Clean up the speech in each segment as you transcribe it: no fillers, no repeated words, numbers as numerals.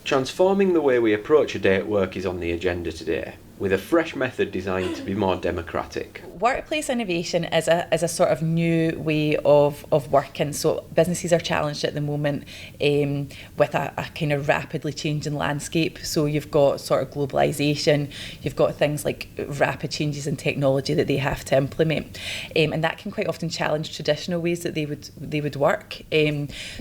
Transforming the way we approach a day at work is on the agenda today, with a fresh method designed to be more democratic. Workplace innovation is a sort of new way of working. So businesses are challenged at the moment with a kind of rapidly changing landscape. So you've got sort of globalisation, you've got things like rapid changes in technology that they have to implement, and that can quite often challenge traditional ways that they would work.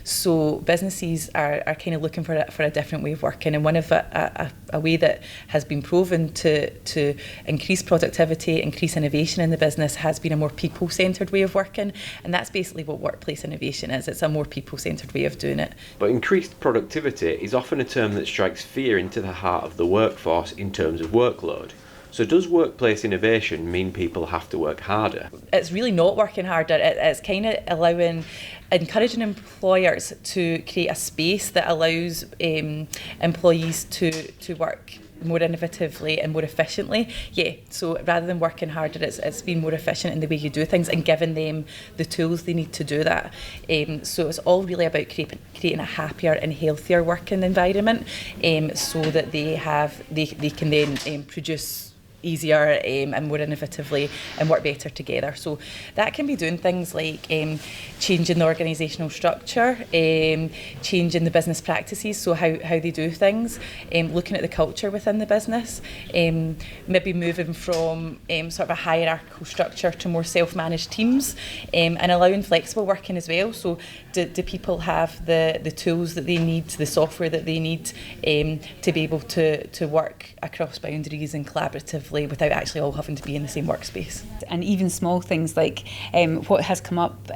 So businesses are kind of looking for a different way of working, and one of a way that has been proven to increase productivity, increase innovation in the business has been a more people-centred way of working, and that's basically what workplace innovation is. It's a more people-centred way of doing it. But increased productivity is often a term that strikes fear into the heart of the workforce in terms of workload. So does workplace innovation mean people have to work harder? It's really not working harder. It's kind of encouraging employers to create a space that allows employees to work more innovatively and more efficiently. Yeah, so rather than working harder, it's being more efficient in the way you do things and giving them the tools they need to do that. So it's all really about creating a happier and healthier working environment, so that they can then produce easier and more innovatively and work better together. So that can be doing things like changing the organisational structure, changing the business practices, so how they do things, looking at the culture within the business, maybe moving from sort of a hierarchical structure to more self-managed teams, and allowing flexible working as well. So do people have the tools that they need, the software that they need to be able to work across boundaries and collaboratively without actually all having to be in the same workspace. And even small things like what has come up,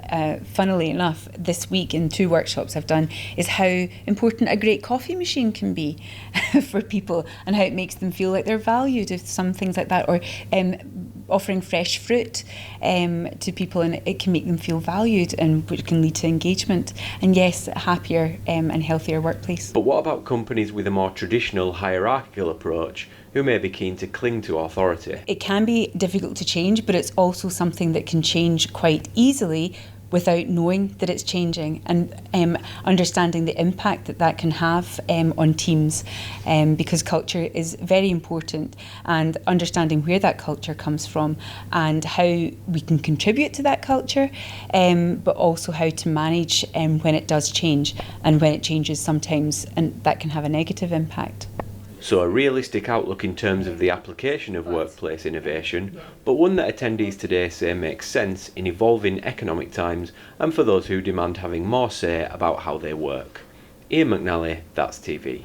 funnily enough, this week in 2 workshops I've done, is how important a great coffee machine can be for people and how it makes them feel like they're valued, if some things like that, or offering fresh fruit to people, and it can make them feel valued, and which can lead to engagement, and yes, a happier and healthier workplace. But what about companies with a more traditional hierarchical approach who may be keen to cling to authority? It can be difficult to change, but it's also something that can change quite easily without knowing that it's changing, and understanding the impact that can have on teams, because culture is very important, and understanding where that culture comes from and how we can contribute to that culture, but also how to manage when it does change, and when it changes sometimes, and that can have a negative impact. So a realistic outlook in terms of the application of workplace innovation, but one that attendees today say makes sense in evolving economic times and for those who demand having more say about how they work. Ian McNally, That's TV.